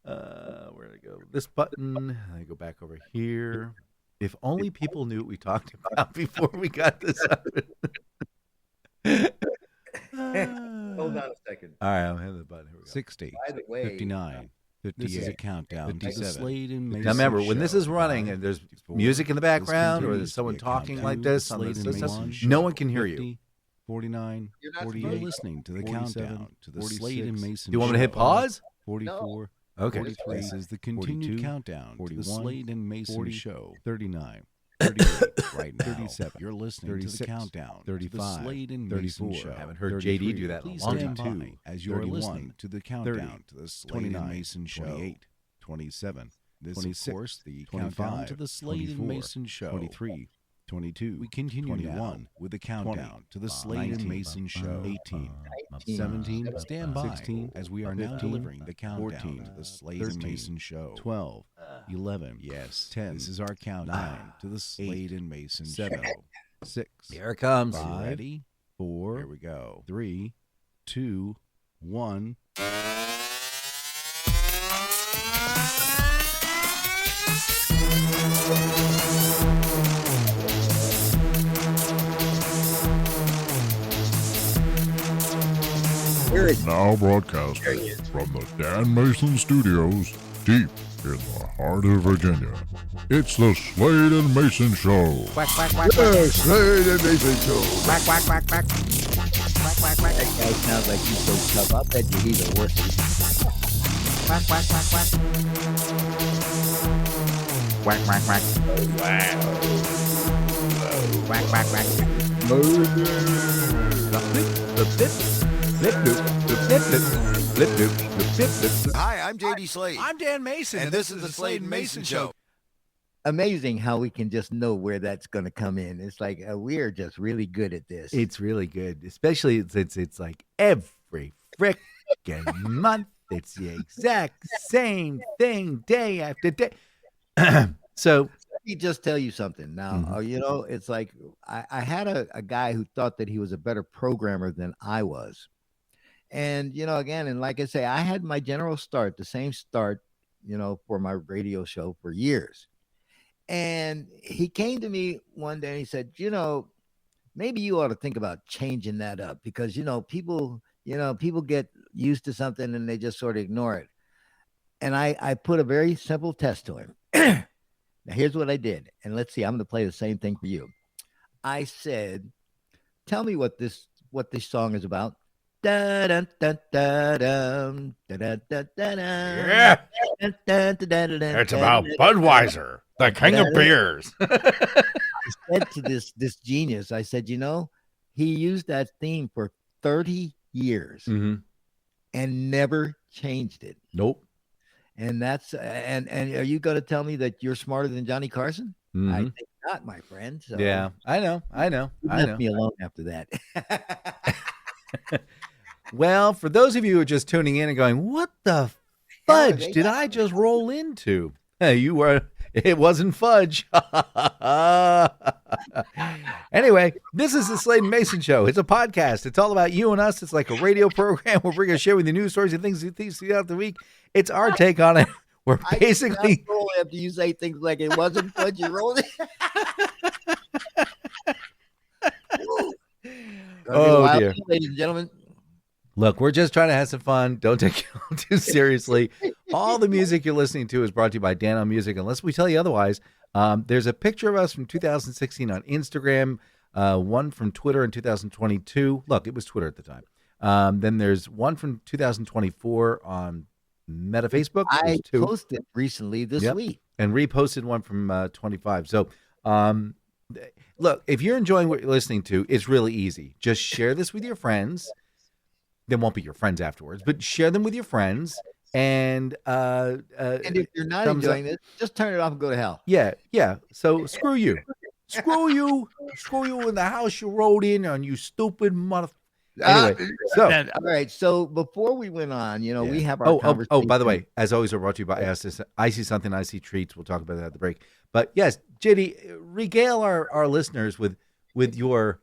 Where did I go? This button. I go back over here. If only people knew what we talked about before we got this up. Hold on a second. All right, I'm hitting the button. Here we go. 60, By the way, 59, 58. This is a countdown. 57. Slade and Now remember, when this is running and there's music in the background or there's someone talking like this on the system, no one can hear you. 49, 48. You're listening to the countdown to the Slade and Mayson Show. Do you want me to hit pause? 44. Okay. 43. This is the continued countdown 41, to the Slade and Mayson 40, Show. 39. 38 right now. 37. You're listening 36, to the countdown 35, to the Slade and Mayson Show. Haven't heard JD do that in a long time. As you're listening to the countdown to the Slade and Mayson Show. 28, 27. This is, of course, the countdown to the Slade and Mayson Show. 23. 22. We continue 21 with the countdown to the Slade and Mayson Show. 18. 17. Stand by 16 as we are now delivering the countdown to the Slade and Mayson Show. 12. 11. Yes. 10. This is our countdown to the Slade and Mayson Show. 6. Here it comes. 5. Ready? 4. Here we go. 3, 2, 1. Now broadcasting from the Dan Mason Studios, deep in the heart of Virginia. It's the Slade and Mayson Show. Quack, quack, quack, Yeah, quack. Slade and Mayson Show. Quack, quack, quack, quack. Quack, quack, quack. that guy sounds like he's so tough. I'll bet you he's a wussy. Quack, quack, quack, quack. Quack, quack, quack. Quack, quack, quack. Hi, I'm JD Slade. I'm Dan Mason, and this is the Slade and Mayson Show. Amazing how we can just know where that's going to come in. It's like we're just really good at this. It's really good, especially it's like every frickin' month. It's the exact same thing, day after day. So let me just tell you something. Now, you know, it's like I had a guy who thought that he was a better programmer than I was. And, you know, again, and like I say, I had my general start, the same start, you know, for my radio show for years. And he came to me one day and he said, you know, maybe you ought to think about changing that up because, you know, people get used to something and they just sort of ignore it. And I put a very simple test to him. Now, here's what I did. And let's see, I'm going to play the same thing for you. I said, tell me what this song is about. yeah, It's about Budweiser, the king of beers. I said to this genius, I said, you know, he used that theme for 30 years and never changed it. Nope. And that's and are you going to tell me that you're smarter than Johnny Carson? I think not, my friend. So yeah, I know. Left me alone after that. Well, for those of you who are just tuning in and going, what the fudge did I just roll into? Hey, it wasn't fudge. Anyway, this is the Slade and Mayson Show. It's a podcast. It's all about you and us. It's like a radio program where we're going to share with you news stories and things throughout the week. It's our take on it. We're basically roll after you say things like it wasn't fudge. You rolled it. Oh, dear. Ladies and gentlemen. Look, we're just trying to have some fun. Don't take it all too seriously. All the music you're listening to is brought to you by Dan on Music. Unless we tell you otherwise, there's a picture of us from 2016 on Instagram, one from Twitter in 2022. Look, it was Twitter at the time. Then there's one from 2024 on Meta Facebook. I posted recently this week. And reposted one from 25. So, look, if you're enjoying what you're listening to, it's really easy. Just share this with your friends. They won't be your friends afterwards, but share them with your friends. And if you're not enjoying this, just turn it off and go to hell. Yeah. So screw you. Screw you in the house you rode in on, you stupid mother. Anyway, all right. So before we went on, you know, we have our conversation. Oh, by the way, as always, we're brought to you by I See Something, I See Treats. We'll talk about that at the break. But yes, JD, regale our listeners with your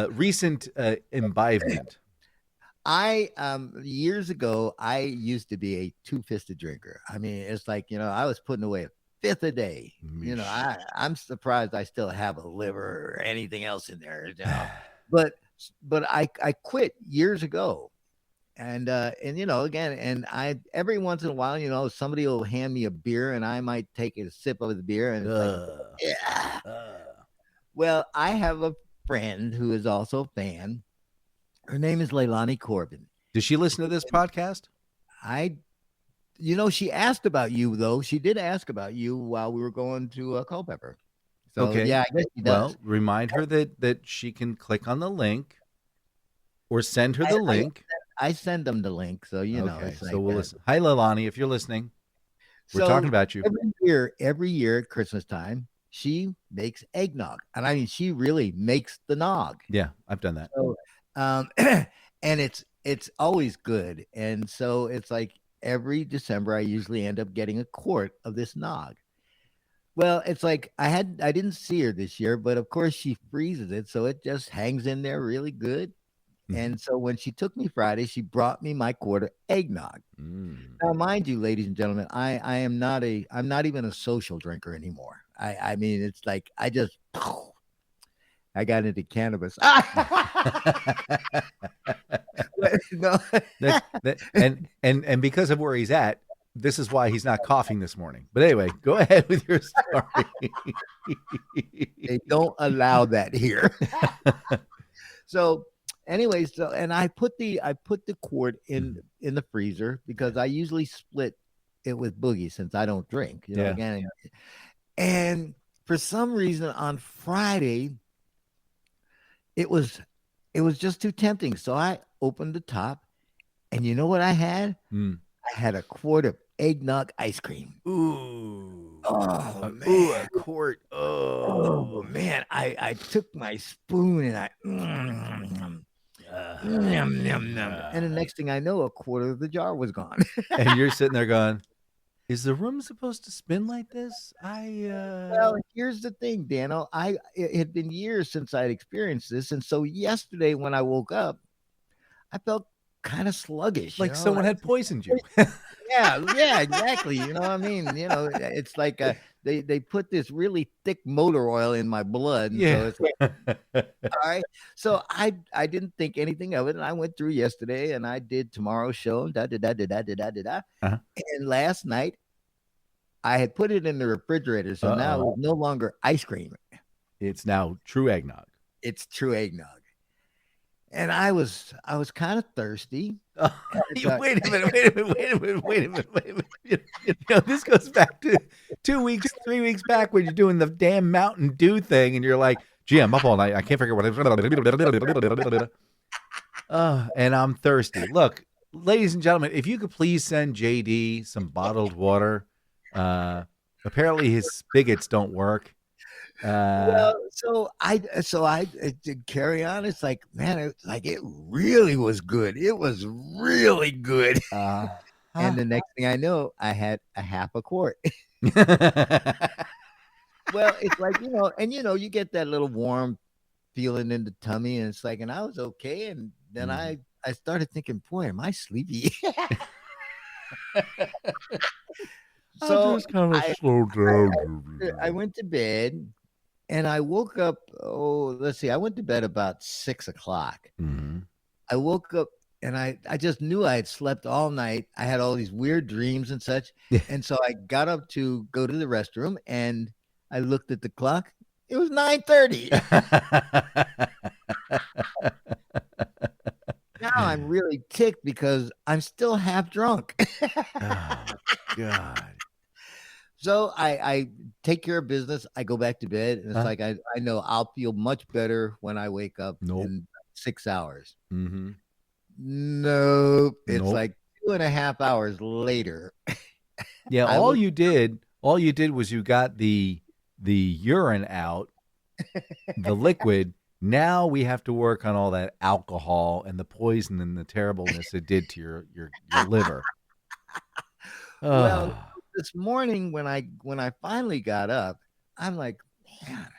recent imbibement. I years ago, I used to be a two-fisted drinker. I mean, it's like, I was putting away a fifth a day. I'm surprised I still have a liver or anything else in there. But I quit years ago. And again, and I every once in a while, somebody will hand me a beer and I might take a sip of the beer and it's like, yeah. Well, I have a friend who is also a fan. Her name is Leilani Corbin. Does she listen to this podcast? She asked about you, though. She did ask about you while we were going to Culpeper. So, okay. Yeah, I guess she does. Well, remind her that she can click on the link or send her the link. I send them the link, so know. Okay, it's so we'll listen. Hi, Leilani, if you're listening, we're talking about you. Every year at Christmas time, she makes eggnog, and I mean, she really makes the nog. Yeah, I've done that. So, and it's always good, and so it's like every December I usually end up getting a quart of this nog. Well, it's like I didn't see her this year, but of course she freezes it, so it just hangs in there really good. And so when she took me Friday, she brought me my quart of eggnog. Now, mind you, ladies and gentlemen, I'm not even a social drinker anymore. I mean, it's like I got into cannabis. No. and because of where he's at, this is why he's not coughing this morning. But anyway, go ahead with your story. They don't allow that here. So anyways, and I put the quart in the freezer because I usually split it with Boogie since I don't drink. Again, and for some reason on Friday, it was just too tempting. So I opened the top, and you know what I had? I had a quart of eggnog ice cream. Ooh. Oh, man. Ooh, a quart. Oh man. I took my spoon and I and the next thing I know, a quarter of the jar was gone. And you're sitting there going, is the room supposed to spin like this? Well, here's the thing, Dano. It had been years since I'd experienced this, and so yesterday when I woke up, I felt kind of sluggish. Like someone had poisoned you. Yeah, exactly. You know what I mean? It's like they put this really thick motor oil in my blood. And Yeah. so it's like, all right. So I didn't think anything of it, and I went through yesterday, and I did tomorrow's show. And last night, I had put it in the refrigerator, so now it's no longer ice cream. It's now true eggnog. It's true eggnog. And I was kind of thirsty. Wait a minute. This goes back to 2 weeks, 3 weeks back when you're doing the damn Mountain Dew thing, and you're like, gee, I'm up all night. I can't figure out what and I'm thirsty. Look, ladies and gentlemen, if you could please send JD some bottled water. Apparently his spigots don't work. So I did carry on. It's like, man, it really was good. It was really good. And the next thing I know, I had a half a quart. Well, it's like, you get that little warm feeling in the tummy, and it's like, and I was okay. And then I started thinking, boy, am I sleepy? So I just kind of slowed down. I went to bed. And I woke up, I went to bed about 6 o'clock. Mm-hmm. I woke up and I just knew I had slept all night. I had all these weird dreams and such. And so I got up to go to the restroom and I looked at the clock. It was 9:30. Now I'm really ticked because I'm still half drunk. Oh, God. So I take care of business. I go back to bed, and it's like I know I'll feel much better when I wake up in 6 hours. Mm-hmm. Nope. It's like 2.5 hours later. Yeah, all you did was you got the urine out, the liquid. Now we have to work on all that alcohol and the poison and the terribleness it did to your liver. Well, this morning when I finally got up, I'm like, man,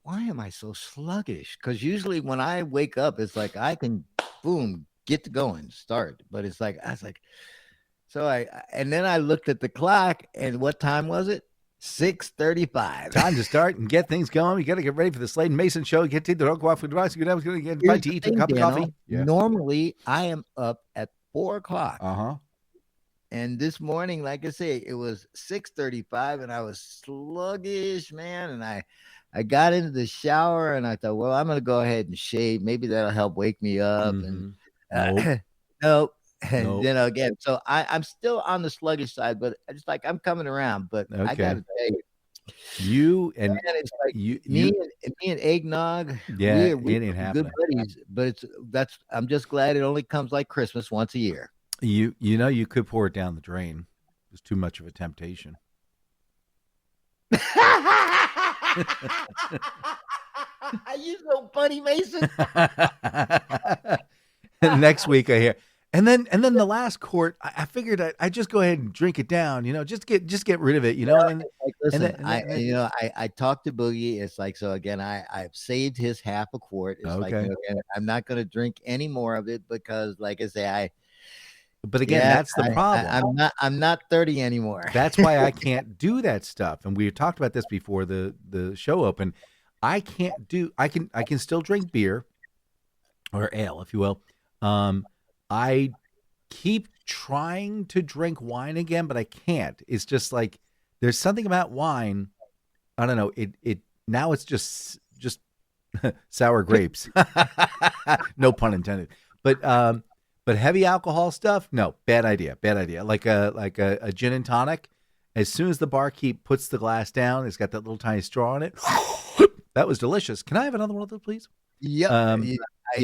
why am I so sluggish? Because usually when I wake up, it's like I can, boom, get going, start. But it's like, I was like, and then I looked at the clock, and what time was it? 6:35. Time to start and get things going. You got to get ready for the Slade and Mayson Show. Get to the go off with advice. Get a bite to eat, a cup of coffee. Yeah. Normally, I am up at 4 o'clock. And this morning, like I say, it was 6:35, and I was sluggish, man. And I got into the shower, and I thought, well, I'm going to go ahead and shave. Maybe that'll help wake me up. And nope. And then again, so I'm still on the sluggish side, but it's like I'm coming around. But I got to tell you and it's like me and Eggnog, yeah, we're it ain't happening. Good buddies, but I'm just glad it only comes like Christmas once a year. You know, you could pour it down the drain. It's too much of a temptation. You so funny, Mason. Next week I hear, and then the last quart, I figured I just go ahead and drink it down. You know, just get rid of it. You know, and listen, I talked to Boogie. It's like, so again, I've saved his half a quart. It's like, I'm not going to drink any more of it because, like I say, But again, that's the problem. I'm not 30 anymore. That's why I can't do that stuff. And we talked about this before the show opened. I can't do. I can still drink beer or ale, if you will. I keep trying to drink wine again, but I can't. It's just like there's something about wine. I don't know. It now it's just sour grapes. No pun intended. But heavy alcohol stuff, no, bad idea. Like a gin and tonic. As soon as the barkeep puts the glass down, it's got that little tiny straw in it. That was delicious. Can I have another one of those, please? Yep.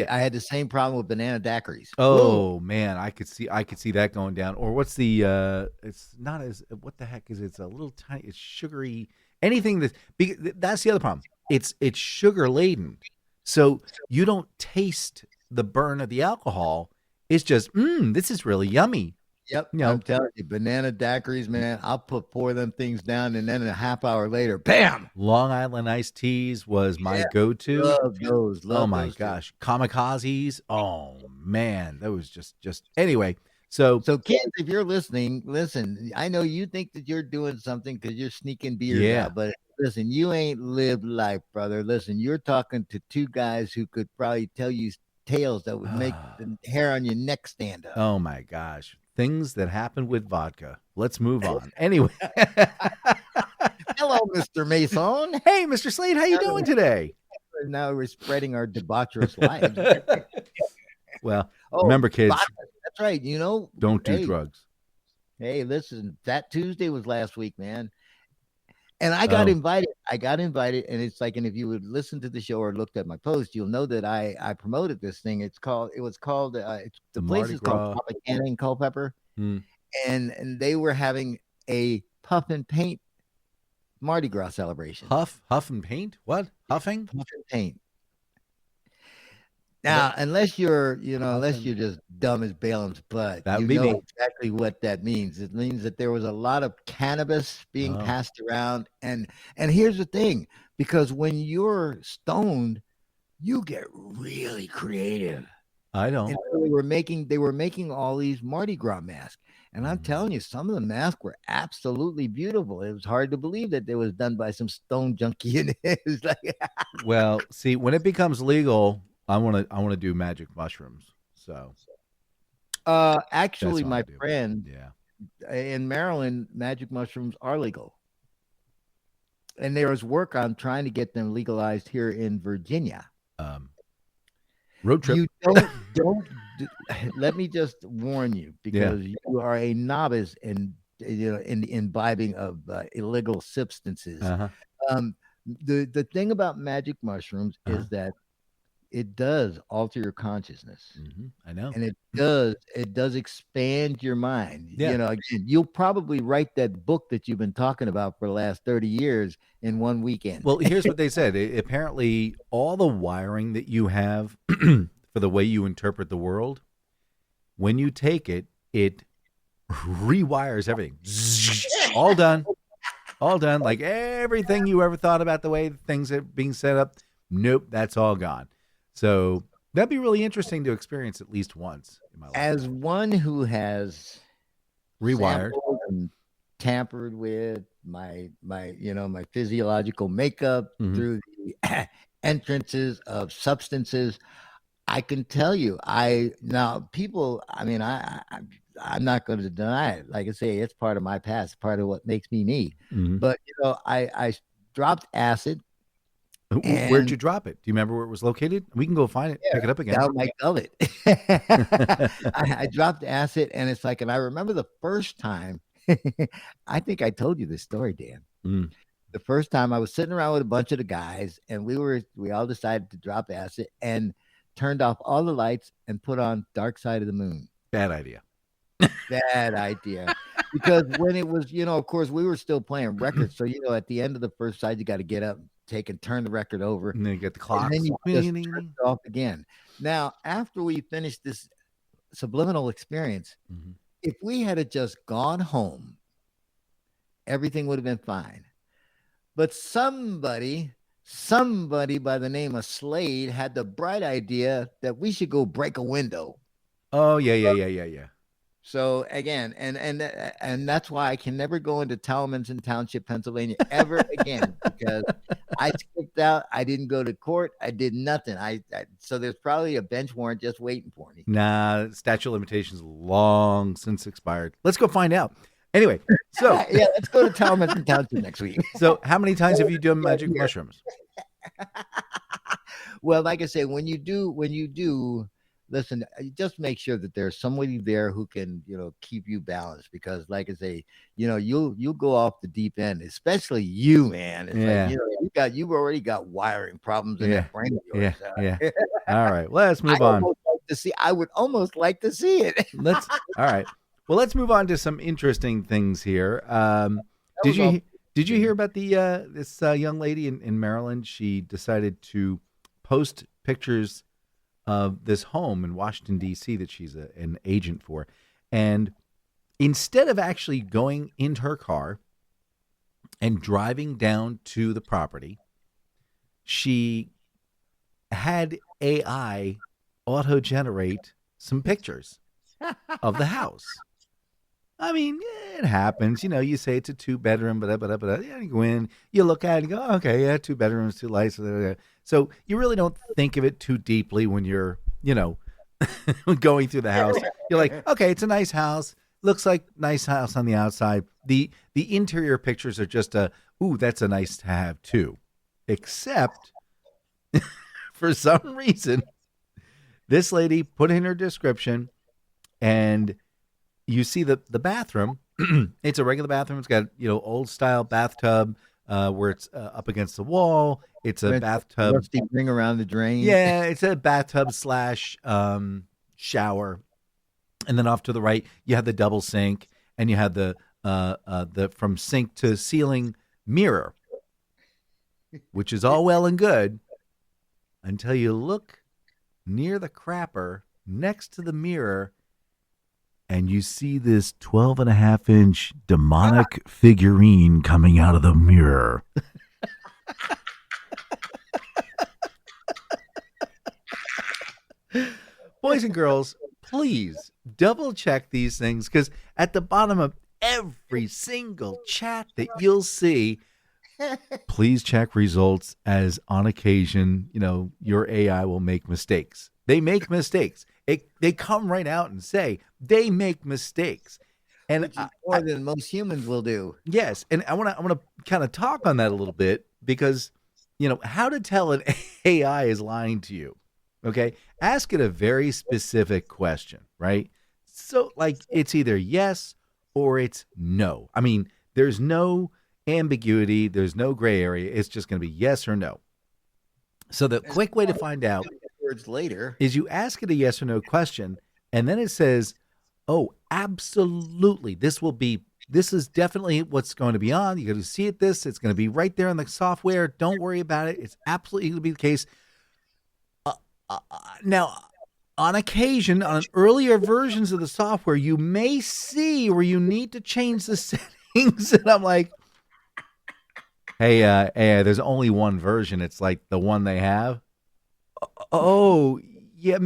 I had the same problem with banana daiquiris. Oh man, I could see that going down. Or what's the? It's not as. What the heck is it? It's a little tiny. It's sugary. Anything that's the other problem. It's sugar laden, so you don't taste the burn of the alcohol. It's just, this is really yummy. Yep. You know, I'm telling you, banana daiquiris, man. I'll pour them things down, and then a half hour later, bam! Long Island iced teas was my go-to. Love those. Oh my gosh, kamikazes. Oh man, that was just anyway. So kids, if you're listening, listen. I know you think that you're doing something because you're sneaking beers out, but listen, you ain't lived life, brother. Listen, you're talking to two guys who could probably tell you tales that would make the hair on your neck stand up. Oh my gosh. Things that happen with vodka. Let's move on. Anyway. Hello, Mr. Mason. Hey, Mr. Slade, how you doing today? Now we're spreading our debaucherous lives. Well, remember, kids. Vodka. That's right. You know, don't do drugs. Hey, listen, that Tuesday was last week, man. And I got invited. And it's like, and if you would listen to the show or looked at my post, you'll know that I promoted this thing. The place is called Propaganda in Culpeper. And they were having a puff and paint Mardi Gras celebration. Huff and paint? What? Huffing? Puff and paint. Now, unless you're just dumb as Balaam's butt, that would be me. Exactly what that means. It means that there was a lot of cannabis being passed around, and here's the thing: because when you're stoned, you get really creative. I know. And so they were making all these Mardi Gras masks, and I'm telling you, some of the masks were absolutely beautiful. It was hard to believe that it was done by some stone junkie, and it was like, well, see, when it becomes legal, I want to do magic mushrooms. So, actually, my friend, in Maryland, magic mushrooms are legal, and there was work on trying to get them legalized here in Virginia. Road trip. You don't. Let me just warn you, because you are a novice in the imbibing of illegal substances. The thing about magic mushrooms is that it does alter your consciousness. I know. And it does expand your mind. Yeah. You know, again, you'll probably write that book that you've been talking about for the last 30 years in one weekend. Well, here's what they said. Apparently, all the wiring that you have for the way you interpret the world, when you take it, it rewires everything. All done. Like everything you ever thought about the way things are being set up. Nope, that's all gone. So That'd be really interesting to experience at least once in my life. As one who has Rewired sampled and tampered with my my physiological makeup through the entrances of substances, I can tell you, I'm not going to deny it. Like I say, it's part of my past, part of what makes me me. But I dropped acid. Where'd you drop it? Do you remember where it was located? We can go find it, pick it up again. Down my gullet. I dropped acid, and it's like, and I remember the first time. I think I told you this story, Dan. The first time I was sitting around with a bunch of the guys, and we all decided to drop acid and turned off all the lights and put on Dark Side of the Moon. Bad idea. Bad idea. Because when it was, of course, we were still playing records. So, at the end of the first side, you got to get up, turn the record over. And then you get the clock. And then you just turn it off again. Now, after we finished this subliminal experience, if we had just gone home, everything would have been fine. But somebody by the name of Slade had the bright idea that we should go break a window. Oh, yeah. So again, and that's why I can never go into Talmadge Township, Pennsylvania ever again, because I skipped out. I didn't go to court. I did nothing. So there's probably a bench warrant just waiting for me. Nah, statute of limitations long since expired. Let's go find out. Anyway, so yeah, let's go to Talmadge Township next week. So how many times have you done magic mushrooms? Well, like I say, when you do, listen, just make sure that there's somebody there who can, keep you balanced, because like I say, you'll go off the deep end, especially you, man. It's like, you've already got wiring problems in that brain of yours. Yeah. All right. Well, let's move on. I would almost like to see it. All right. Well, let's move on to some interesting things here. Did you hear about this young lady in Maryland? She decided to post pictures of this home in Washington, D.C. that she's an agent for. And instead of actually going into her car and driving down to the property, she had AI auto-generate some pictures of the house. I mean, it happens. You say it's a 2-bedroom, yeah, you go in, you look at it and go, okay, yeah, 2 bedrooms, 2 lights. So you really don't think of it too deeply when you're, going through the house. You're like, okay, it's a nice house. Looks like nice house on the outside. The interior pictures are just that's a nice to have too. Except for some reason, this lady put in her description, and you see the bathroom. It's a regular bathroom. It's got, old style bathtub where it's up against the wall. It's a bathtub. Rusty ring around the drain. Yeah, it's a bathtub / shower. And then off to the right, you have the double sink, and you have the from sink to ceiling mirror, which is all well and good until you look near the crapper next to the mirror, and you see this 12.5-inch demonic figurine coming out of the mirror. Boys and girls, please double check these things, because at the bottom of every single chat that you'll see, please check results, as on occasion, your AI will make mistakes. They make mistakes. They come right out and say they make mistakes, and more than most humans will do. Yes, and I want to kind of talk on that a little bit, because how to tell an AI is lying to you. Okay, ask it a very specific question, right? So, like, it's either yes or it's no. I mean, there's no ambiguity. There's no gray area. It's just going to be yes or no. So the quick way to find out words later is you ask it a yes or no question, and then it says, oh, absolutely, this is definitely what's going to be on. You're going to see it's going to be right there in the software. Don't worry about it. It's absolutely going to be the case. Now, on occasion, on earlier versions of the software, you may see where you need to change the settings. And I'm like, hey, there's only one version. It's like the one they have. Oh, Yeah,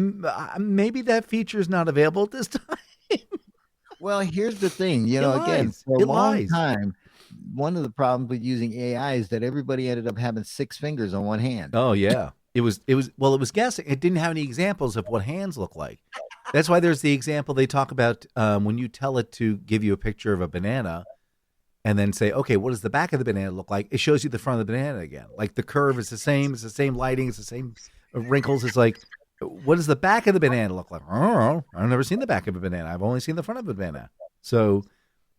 maybe that feature is not available at this time. Well, here's the thing, It again, lies. for a It long lies. time, one of the problems with using AI is that everybody ended up having 6 fingers on one hand. Oh yeah, it was guessing. It didn't have any examples of what hands look like. That's why there's the example they talk about when you tell it to give you a picture of a banana, and then say, okay, what does the back of the banana look like? It shows you the front of the banana again. Like the curve is the same. It's the same lighting. It's the same wrinkles. It's like, what does the back of the banana look like? I don't know. I've never seen the back of a banana. I've only seen the front of a banana. So,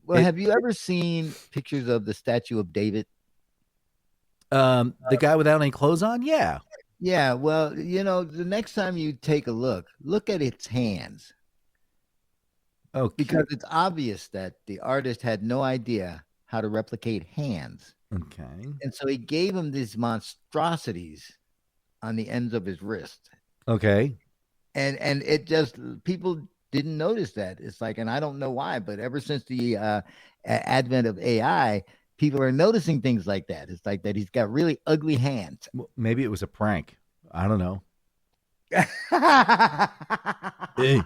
Well, have you ever seen pictures of the statue of David? the guy without any clothes on? Yeah. Yeah, well, the next time you take a look at its hands, Okay. because it's obvious that the artist had no idea how to replicate hands. Okay. And so he gave him these monstrosities on the ends of his wrist. Okay. And it just, people didn't notice that. It's like, and I don't know why, but ever since the advent of AI, people are noticing things like that. It's like that he's got really ugly hands. Well, maybe it was a prank. I don't know. Hey,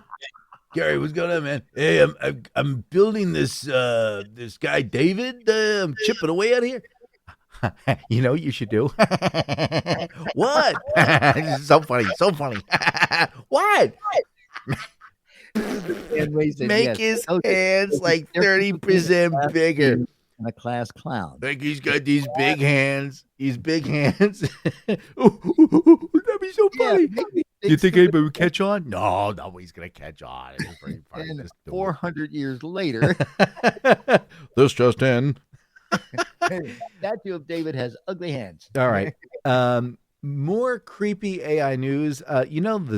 Gary, what's going on, man? Hey, I'm building this this guy David. I'm chipping away out here. You know what you should do? What? This is so funny. So funny. What? Make his hands like 30% bigger. And a class clown. Like he's got these big hands. These big hands. Ooh, that'd be so funny. You think anybody would catch on? No, nobody's gonna catch on. It's pretty funny. And Just do 400 years later, it. This just in. statue of David has ugly hands. All right. More creepy AI news. You know the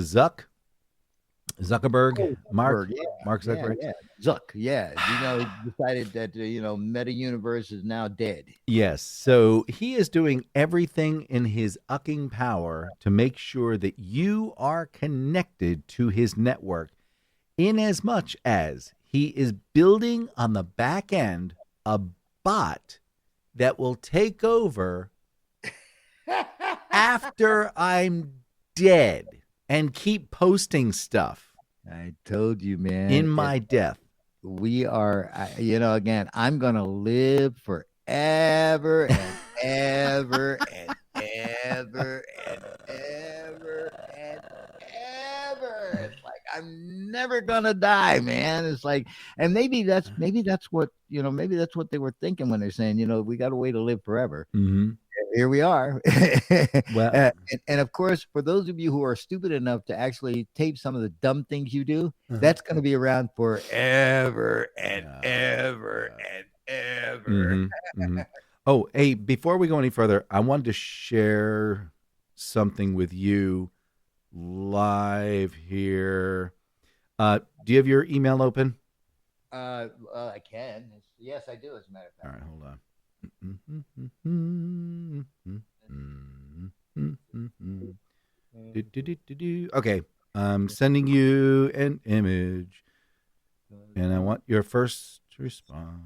Zuckerberg, Mark Zuckerberg. Yeah. Zuck, yeah. He decided that Meta Universe is now dead. Yes. So he is doing everything in his ucking power to make sure that you are connected to his network, in as much as he is building on the back end a bot that will take over after I'm dead and keep posting stuff I told you, man. in my death. We are, again, I'm going to live forever and ever and ever and ever and ever. It's like, I'm never going to die, man. It's like, and maybe that's what, maybe that's what they were thinking when they're saying, we got a way to live forever. Mm-hmm. Here we are. Well, and of course, for those of you who are stupid enough to actually tape some of the dumb things you do, that's going to be around forever and ever and ever. Mm-hmm, mm-hmm. Oh, hey, before we go any further, I wanted to share something with you live here. Do you have your email open? I can. Yes, I do, as a matter of fact. All right, hold on. Okay, I'm sending you an image, and I want your first response.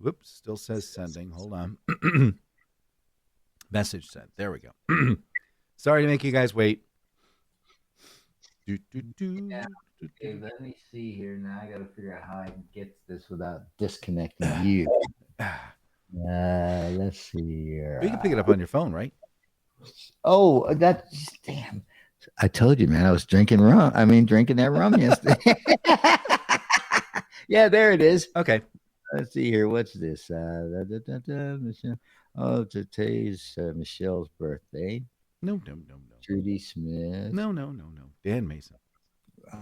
Whoops, still says sending. Hold on. Message sent. There we go. Sorry to make you guys wait. Okay, let me see here. Now I got to figure out how I can get this without disconnecting you. Let's see here. You can pick it up on your phone, right? Oh, damn. I told you, man, I was drinking that rum yesterday. Yeah, there it is. Okay. Let's see here. What's this? Oh, today's Michelle's birthday. No. Judy Smith. No. Dan Mason.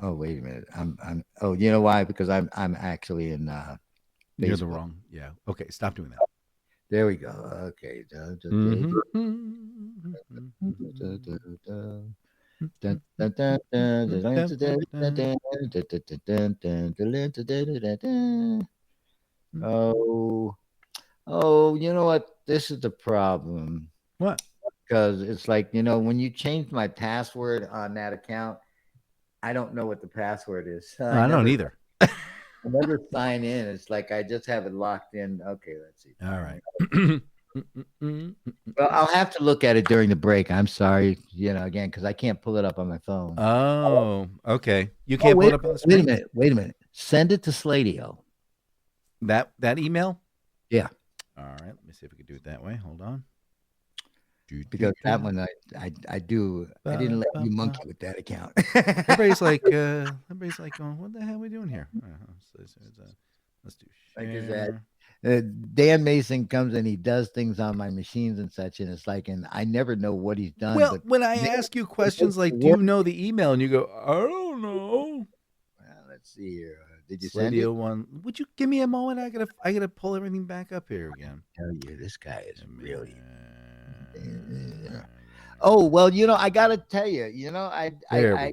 Oh, wait a minute. Oh, you know why? Because I'm actually in You're the Facebook. wrong. Yeah. Okay. Stop doing that. There we go. Okay. Oh, you know what? This is the problem. What? Because it's like, when you change my password on that account, I don't know what the password is. So I don't either. I never sign in. It's like I just have it locked in. Okay, let's see. All right. Well, I'll have to look at it during the break. I'm sorry, again, because I can't pull it up on my phone. Oh, okay. You can't pull it up on the screen. Wait a minute. Send it to Sladio. That email? Yeah. All right. Let me see if we can do it that way. Hold on. Because that one I do. I didn't let you monkey with that account. everybody's like going, what the hell are we doing here? Let's do share. Dan Mason comes and he does things on my machines and such, and it's like, and I never know what he's done. Well, but when I ask you questions like, do you know the email? And you go, I don't know. Well, let's see here. Did you send it? One? Would you give me a moment? I gotta pull everything back up here again. Tell you, this guy is really. Oh well, I gotta tell you, I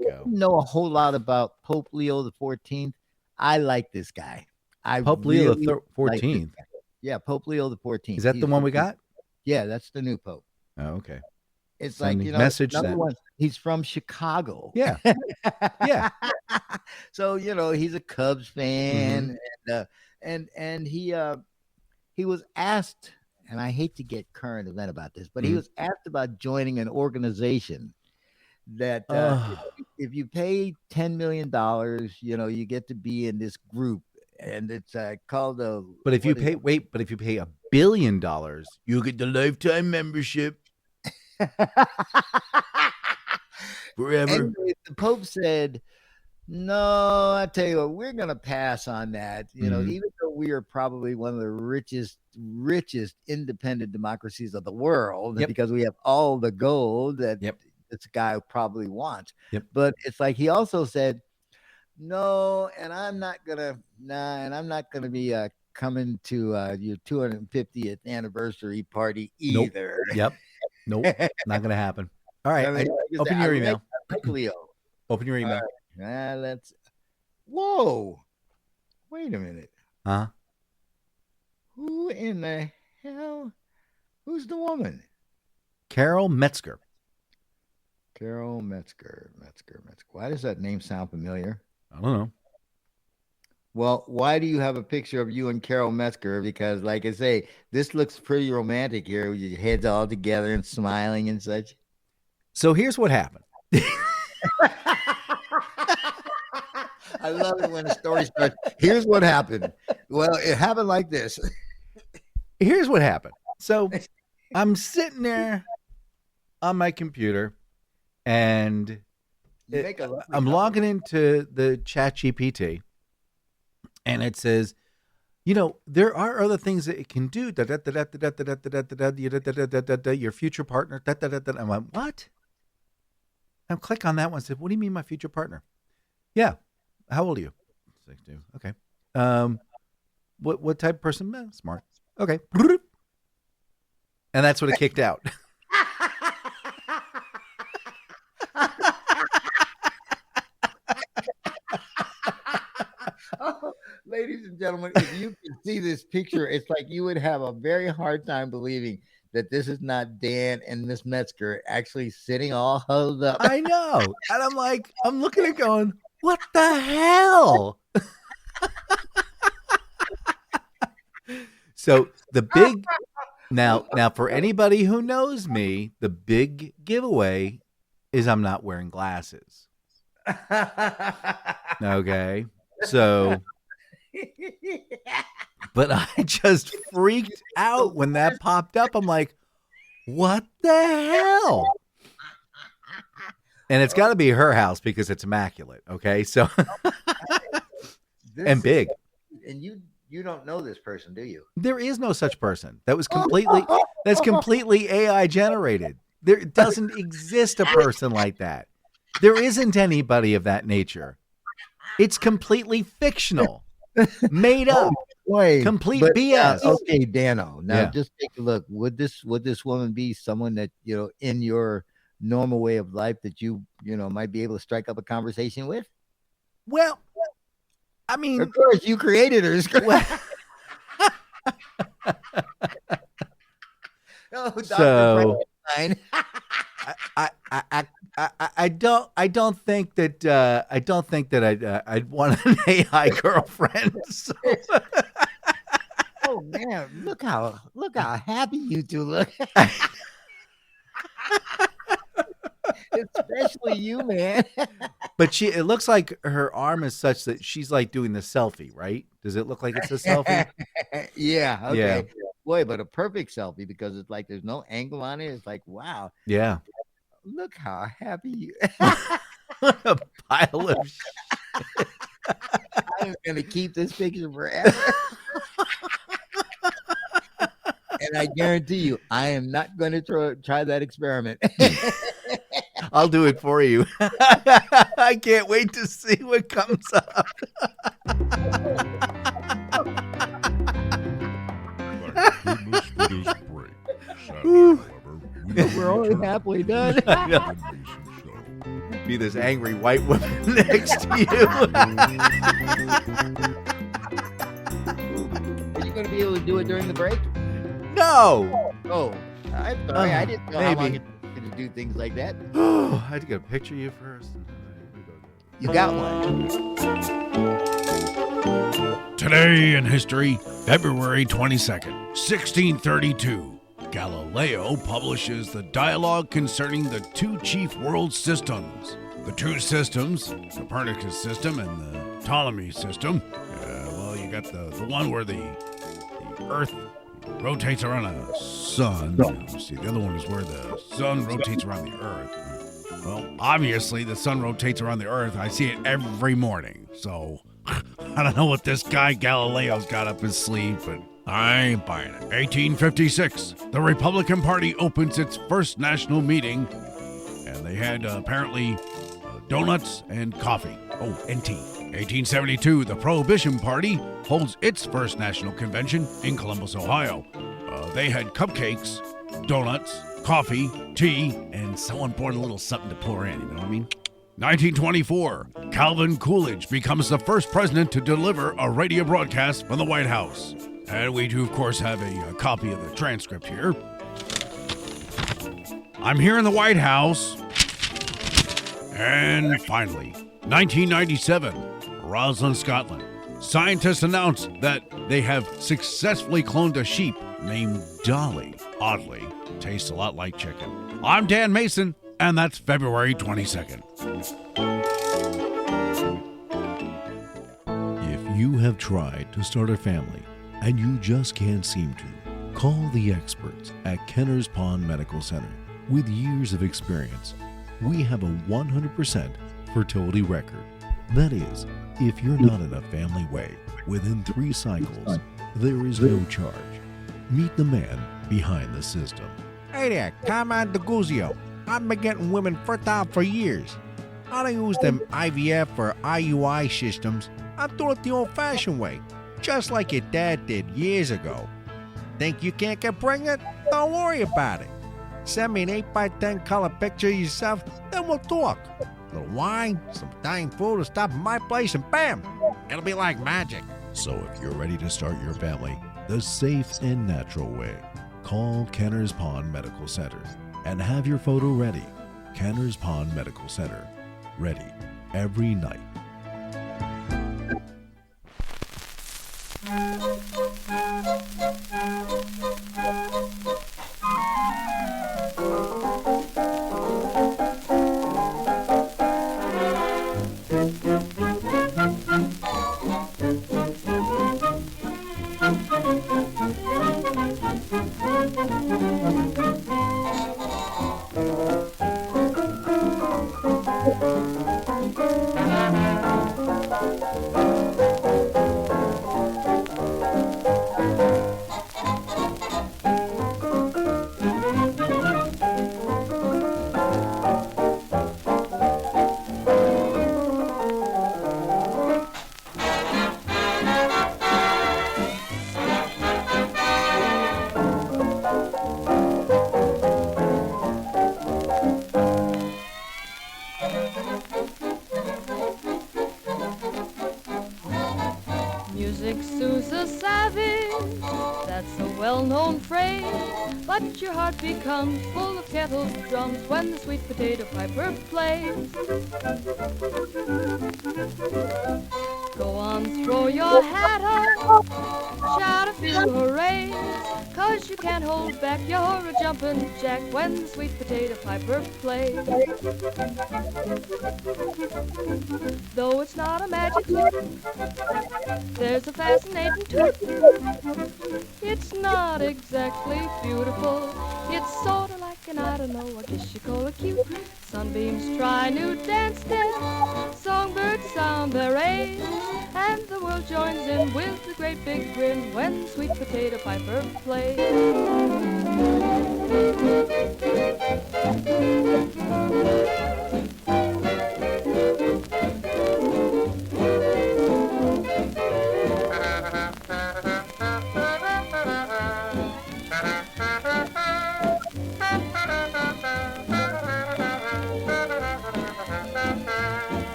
don't know a whole lot about Pope Leo the 14th. I like this guy. Pope Leo the 14th. Yeah, Pope Leo the 14th. Is that the one we got? Yeah, that's the new Pope. Oh, okay. It's Sending like message one, he's from Chicago. Yeah, yeah. So he's a Cubs fan, and he was asked, and I hate to get current event about this, but he was asked about joining an organization that if you pay $10 million, you get to be in this group, and it's called the. But if you pay $1 billion, you get the lifetime membership. Forever. Anyway, the Pope said, "No, I tell you what, we're gonna pass on that. Even though we are probably one of the richest independent democracies of the world, because we have all the gold that this guy probably wants. But it's like he also said, no, and I'm not gonna be coming to your 250th anniversary party either. Nope, not gonna happen. All right, open your email. Leo. Open your email. Let's. Whoa! Wait a minute. Huh? Who in the hell? Who's the woman? Carol Metzger. Carol Metzger. Why does that name sound familiar? I don't know. Well, why do you have a picture of you and Carol Metzger? Because, like I say, this looks pretty romantic here with your heads all together and smiling and such. So here's what happened. I love it when the story starts. Here's what happened. Well, it happened like this. Here's what happened. So I'm sitting there on my computer and I'm logging into the ChatGPT and it says, there are other things that it can do. Your future partner. I went, what? I click on that one and said, what do you mean my future partner? Yeah. How old are you? 62. Okay. What type of person? Smart. Okay. And that's what it kicked out. Oh, ladies and gentlemen, if you can see this picture, it's like you would have a very hard time believing that this is not Dan and Miss Metzger actually sitting all huddled up. I know. And I'm looking at it going, what the hell? So the big now for anybody who knows me, the big giveaway is I'm not wearing glasses. Okay. So but I just freaked out when that popped up. I'm like, what the hell? And it's got to be her house because it's immaculate. Okay. So, and big. And you don't know this person, do you? There is no such person. That's completely AI generated. There doesn't exist a person like that. There isn't anybody of that nature. It's completely fictional, made up, complete BS. Okay, Dano. Now just take a look. Would this woman be someone that in your normal way of life that you might be able to strike up a conversation with? Well, I mean, of course, you created her. So I don't think that I'd want an AI girlfriend. So. Oh man, look how Look how happy you two look. Especially you, man. But it looks like her arm is such that she's like doing the selfie, right? Does it look like it's a selfie? Yeah. Okay. Yeah. Boy, but a perfect selfie because it's like there's no angle on it. It's like, wow. Yeah. Look how happy you. A pile of shit. I'm gonna keep this picture forever. And I guarantee you, I am not going to try that experiment. I'll do it for you. I can't wait to see what comes up. Thank goodness for this break. Sadly, however, We're only halfway done. I know. Slade and Mayson Show. Be this angry white woman next to you. Are you going to be able to do it during the break? No. Oh, I'm sorry. I didn't know how long maybe. it took to do things like that. I had to get a picture of you first. You got one. Today in history, February 22nd, 1632, Galileo publishes the dialogue concerning the two chief world systems. The two systems, Copernicus system and the Ptolemy system. Well, you got the one where the Earth rotates around a sun. You see, the other one is where the sun rotates around the Earth. Well, obviously, the sun rotates around the Earth. I see it every morning. So, I don't know what this guy Galileo's got up his sleeve, but I ain't buying it. 1856, the Republican Party opens its first national meeting, and they had apparently donuts and coffee. Oh, and tea. 1872, the Prohibition Party holds its first national convention in Columbus, Ohio. They had cupcakes, donuts, coffee, tea, and someone poured a little something to pour in, you know what I mean? 1924, Calvin Coolidge becomes the first president to deliver a radio broadcast from the White House. And we do, of course, have a copy of the transcript here. I'm here in the White House. And finally, 1997, Roslyn, Scotland. Scientists announced that they have successfully cloned a sheep named Dolly. Oddly, tastes a lot like chicken. I'm Dan Mason, and that's February 22nd. If you have tried to start a family and you just can't seem to, call the experts at Kenner's Pond Medical Center. With years of experience, we have a 100% fertility record. That is, if you're not in a family way within 3 cycles, there is no charge. Meet the man behind the system. Hey there, Carmine DeGuzio. I've been getting women fertile for years. I don't use them IVF or IUI systems. I'm doing it the old-fashioned way, just like your dad did years ago. Think you can't get pregnant? Don't worry about it. Send me an 8x10 color picture of yourself, then we'll talk. A little wine, some Italian food will stop at my place, and bam! It'll be like magic. So if you're ready to start your family the safe and natural way, call Kenner's Pond Medical Center and have your photo ready. Kenner's Pond Medical Center, ready every night. Music soothes the savage, that's a well-known phrase. But your heart becomes full of kettles, drums when the sweet potato piper plays. Go on, throw your hat up, shout a few hoorays, 'cause you can't hold back, you're a jumpin' jack when the sweet potato piper plays. Though it's not a magic tune, there's a fascinating tune. It's not exactly beautiful, it's sorta like I don't know, I guess you call it cute. Sunbeams try new dance steps, songbirds sound their A's, and the world joins in with a great big grin when the sweet potato piper plays.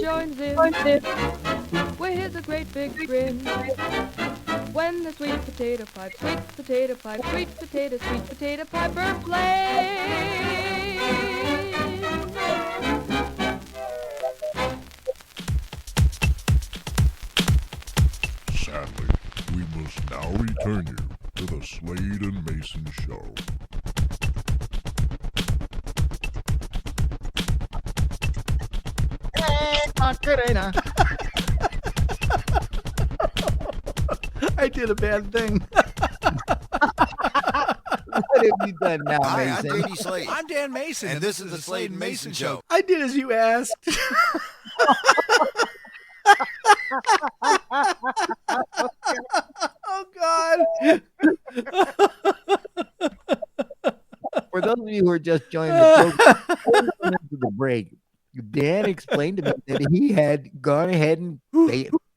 Joins in with a great big grin when the sweet potato pipe, sweet potato pipe, sweet potato piper plays. Sadly, we must now return you to the Slade and Mayson Show. I did a bad thing. What have you done now, Hi, Mason? I'm JD Slade. I'm Dan Mason, And this is the Slade and Mayson Show. I did as you asked. Oh, God. For those of you who are just joining the program, into the break, Dan explained to me that he had gone ahead and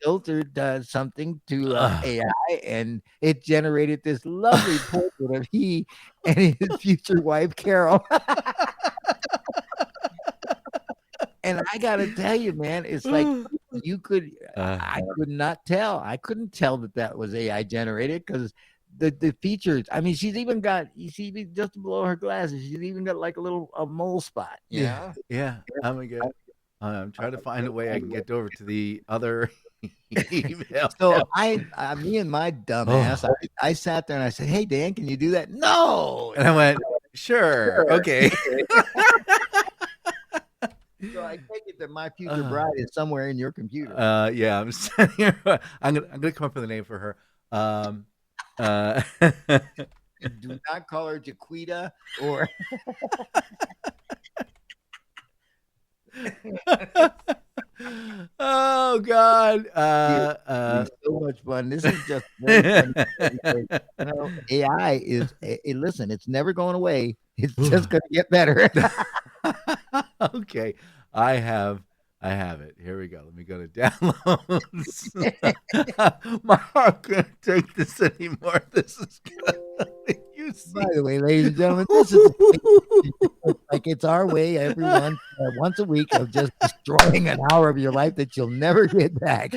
filtered something to AI, and it generated this lovely portrait of he and his future wife, Carol. And I got to tell you, man, it's like you could, I could not tell. I couldn't tell that was AI generated because the features, I mean, she's even got, you see, just below her glasses, she's even got like a little mole spot. Yeah. I'm trying to find a way I can get over to the other email. So me and my dumbass, I sat there and I said, "Hey Dan, can you do that?" No. And I went, sure. Okay. So I take it that my future bride is somewhere in your computer. Yeah, I'm sitting here. I'm gonna come up with a name for her. Do not call her Jaquita or. Oh God! So much fun. This is just very funny. AI is. Listen, it's never going away. It's just going to get better. Okay, I have it. Here we go. Let me go to downloads. My heart can't take this anymore. This is gonna. By the way, ladies and gentlemen, this is like it's our way, everyone, once a week of just destroying an hour of your life that you'll never get back.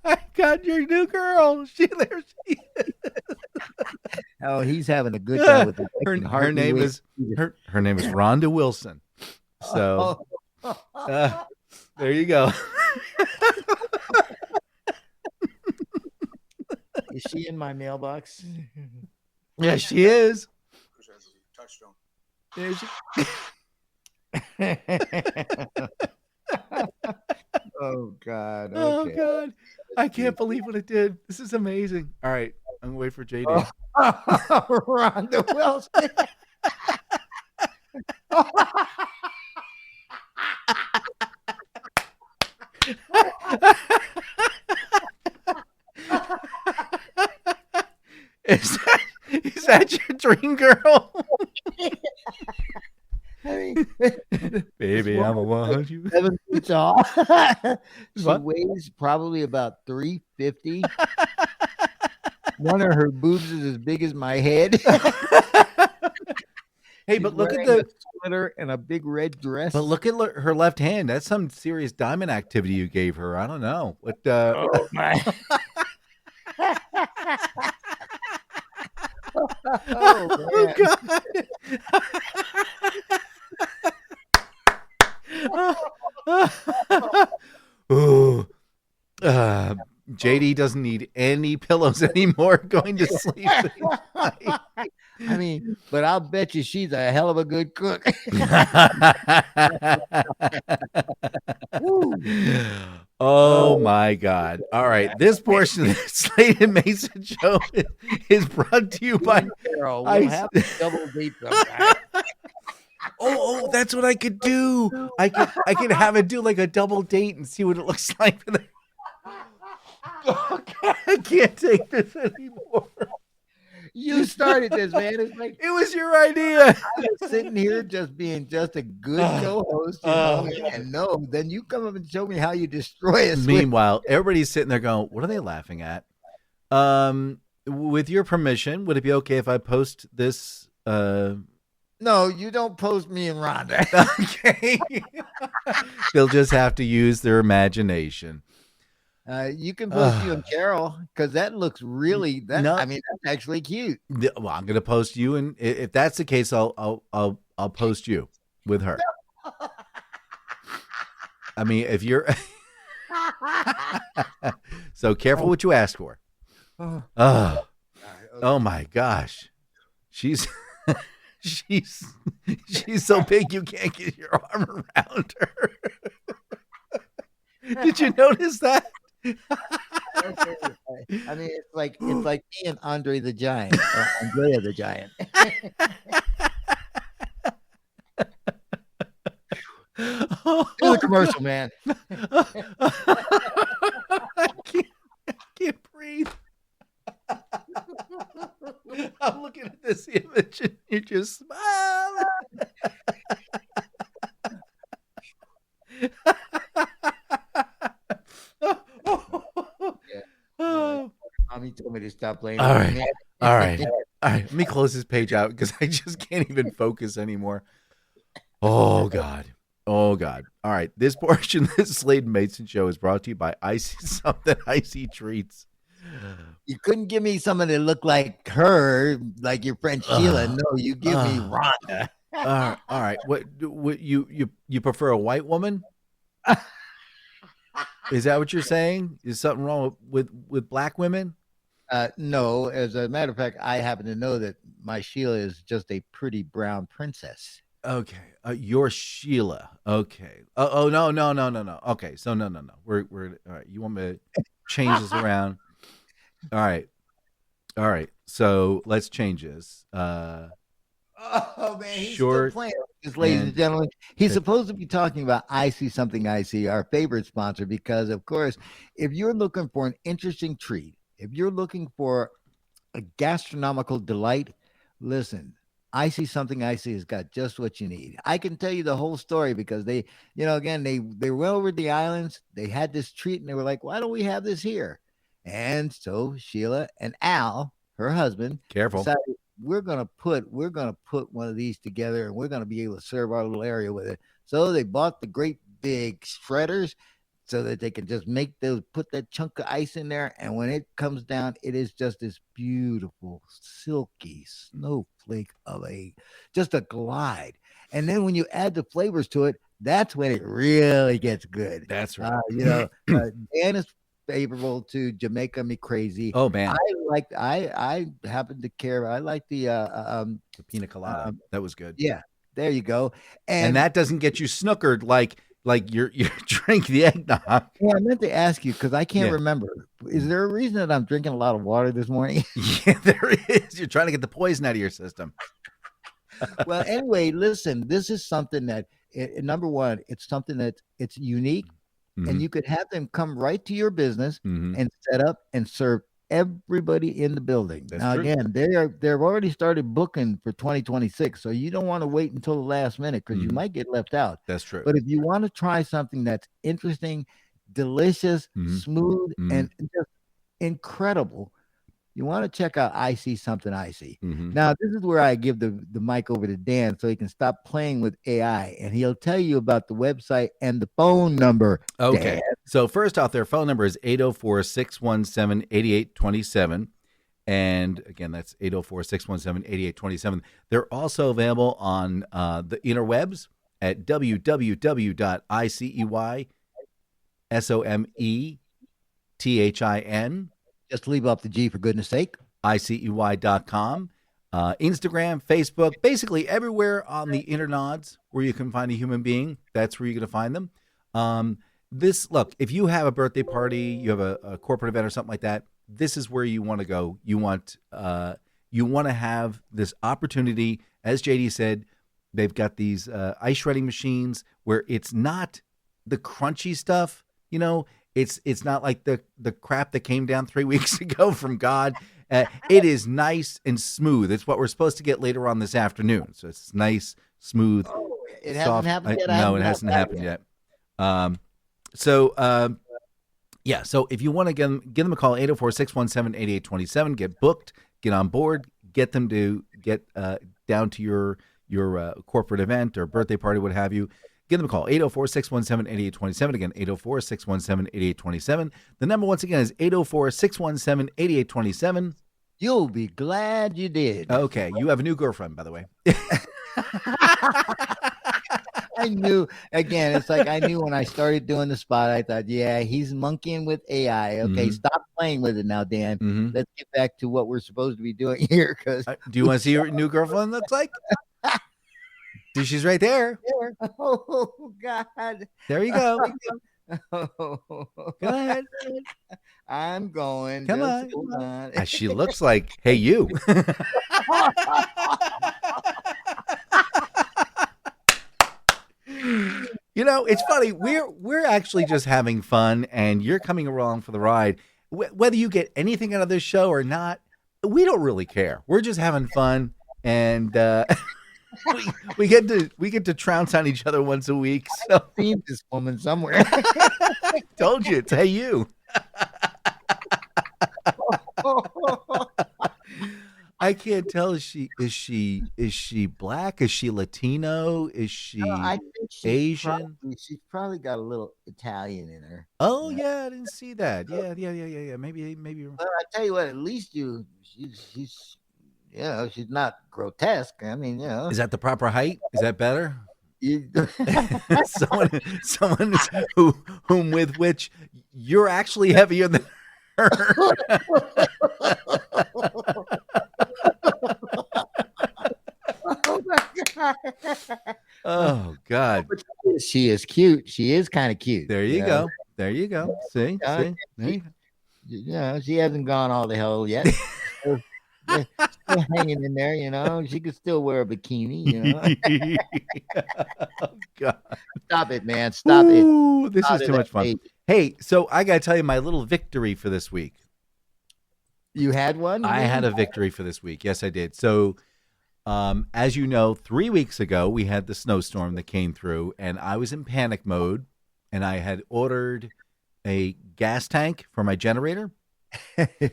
I got your new girl. There she is. Oh, he's having a good time with it. Her name is Rhonda Wilson. So there you go. Is she in my mailbox? Yeah, she is. There she... Oh God! Okay. Oh God! I can't believe what it did. This is amazing. All right, I'm gonna wait for JD. Rhonda Wilson. Is that your dream girl? Baby, I'm a 100. 7 feet tall. She weighs probably about 350. One of her boobs is as big as my head. Hey, She's but look at wearing the a sweater and a big red dress. But look at her left hand. That's some serious diamond activity you gave her. I don't know. What Oh my. Oh, God. Ooh. JD doesn't need any pillows anymore going to sleep. I mean, but I'll bet you she's a hell of a good cook. Oh my God. All right. This portion of the Slade and Mayson Show is brought to you by Carol. We'll have to double date sometime. Oh, that's what I could do. I could have it do like a double date and see what it looks like. Oh, God, I can't take this anymore. You started this, man. It's like it was your idea. I was sitting here just being just a good co-host, and no, then you come up and show me how you destroy us. Meanwhile, everybody's sitting there going, "What are they laughing at?" With your permission, would it be okay if I post this? No, you don't post me and Rhonda. Okay. They'll just have to use their imagination. You can post you and Carol because that looks really. I mean, that's actually cute. Well, I'm going to post you, and if that's the case, I'll post you with her. I mean, if you're so careful what you ask for. Oh my gosh, she's so big you can't get your arm around her. Did you notice that? I mean, it's like me and Andre the Giant, or Andrea the Giant. Do the commercial, man. I can't breathe. I'm looking at this image and you're just smiling. Mommy told me to stop playing. All right. All right. Let me close this page out because I just can't even focus anymore. Oh, God. All right. This portion of the Slade and Mayson Show is brought to you by Icy Treats. You couldn't give me someone that looked like her, like your friend Sheila. No, you give me Rhonda. All right. What you prefer a white woman? Is that what you're saying? Is something wrong with black women? No, as a matter of fact, I happen to know that my Sheila is just a pretty brown princess. Okay, you're Sheila. Okay. Oh no. Okay, so no. We're all right. You want me to change this around? All right. So let's change this. Oh man, he's short, still playing. Ladies and gentlemen, he's supposed to be talking about I See Something I See, our favorite sponsor, because of course, if you're looking for an interesting treat, if you're looking for a gastronomical delight, listen, I See Something I See has got just what you need. I can tell you the whole story because they went over the islands, they had this treat and they were like, why don't we have this here? And so Sheila and Al, her husband, decided we're gonna put one of these together and we're gonna be able to serve our little area with it. So they bought the great big shredders so that they can just put that chunk of ice in there, and when it comes down, it is just this beautiful silky snowflake of just a glide. And then when you add the flavors to it, that's when it really gets good. That's right. Dan is favorable to Jamaica Me Crazy. Oh man, I happen to care. I like the pina colada. That was good. Yeah, there you go. And that doesn't get you snookered like you drink the eggnog. Yeah, I meant to ask you because I can't remember. Is there a reason that I'm drinking a lot of water this morning? Yeah, there is. You're trying to get the poison out of your system. Well, anyway, listen. This is something that number one, it's something that it's unique. Mm-hmm. And you could have them come right to your business and set up and serve everybody in the building. That's now, true. Again, they've already started booking for 2026, so you don't want to wait until the last minute because you might get left out. That's true. But if you want to try something that's interesting, delicious, smooth, and just incredible, you want to check out I See Something I See. Mhm. Now, this is where I give the mic over to Dan so he can stop playing with AI, and he'll tell you about the website and the phone number. Okay. Dan. So first off, their phone number is 804-617-8827. And again, that's 804-617-8827. They're also available on the interwebs at www.iceysomething, Just leave off the G for goodness sake. icey.com, Instagram, Facebook, basically everywhere on the internods where you can find a human being. That's where you're going to find them. Look, if you have a birthday party, you have a corporate event or something like that, this is where you want to go. You want to have this opportunity. As JD said, they've got these ice shredding machines where it's not the crunchy stuff. It's not like the crap that came down 3 weeks ago from God. It is nice and smooth. It's what we're supposed to get later on this afternoon. So it's nice, smooth. It soft. hasn't happened yet. No, it hasn't happened yet. So if you want to give them a call, 804-617-8827. Get booked, get on board, get them to get down to your corporate event or birthday party, what have you. Give them a call, 804-617-8827. Again, 804-617-8827. The number, once again, is 804-617-8827. You'll be glad you did. Okay. You have a new girlfriend, by the way. I knew, again, it's like I knew when I started doing the spot, I thought, yeah, he's monkeying with AI. Okay, stop playing with it now, Dan. Let's get back to what we're supposed to be doing here. Because do you want to see your new girlfriend looks like? She's right there. Oh, God. There you go. Go ahead. I'm going. Come on. She looks like, hey, you. It's funny. We're actually just having fun, and you're coming along for the ride. Whether you get anything out of this show or not, we don't really care. We're just having fun, and we get to trounce on each other once a week. So I've seen this woman somewhere. I told you, it's hey you. I can't tell. Is she black? Is she Latino? Is she I think Asian? She's probably got a little Italian in her. Oh yeah, I didn't see that. Yeah. Maybe. Well, I tell you what, at least she's she's not grotesque. I mean, Is that the proper height? Is that better? You, someone whom with which you're actually heavier than her. oh my God. Oh God. She is cute. She is kind of cute. There you go. There you go. See? Yeah, See? She hasn't gone all the hell yet. still hanging in there, she could still wear a bikini, Oh God. Stop it, man. Stop it. This is too much fun. Baby. Hey, so I gotta tell you my little victory for this week. You had one? I had a victory for this week. Yes, I did. So as you know, 3 weeks ago, we had the snowstorm that came through, and I was in panic mode, and I had ordered a gas tank for my generator.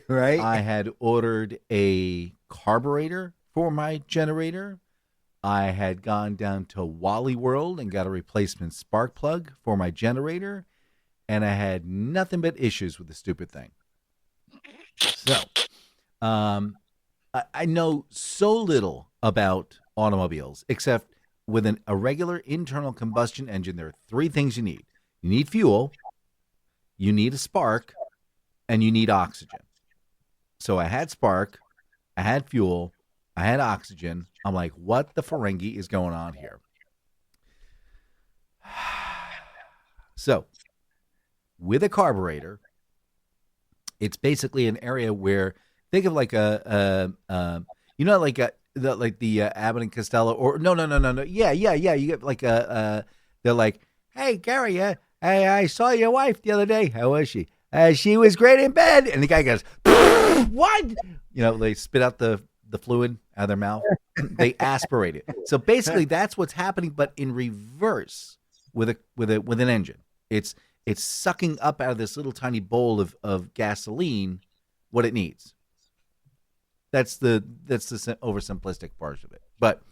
Right. I had ordered a carburetor for my generator. I had gone down to Wally World and got a replacement spark plug for my generator, and I had nothing but issues with the stupid thing. So, I know so little about automobiles, except with a regular internal combustion engine, there are three things you need. You need fuel, you need a spark, and you need oxygen. So I had spark, I had fuel, I had oxygen. I'm like, what the Ferengi is going on here? So, with a carburetor, it's basically an area where, think of like the Abbott and Costello, or no. Yeah. You get like they're like, hey, Gary, hey, I saw your wife the other day. How was she? She was great in bed. And the guy goes, what? They spit out the fluid out of their mouth. They aspirate it. So basically that's what's happening, but in reverse with an engine. It's sucking up out of this little tiny bowl of gasoline what it needs. That's the oversimplistic part of it. But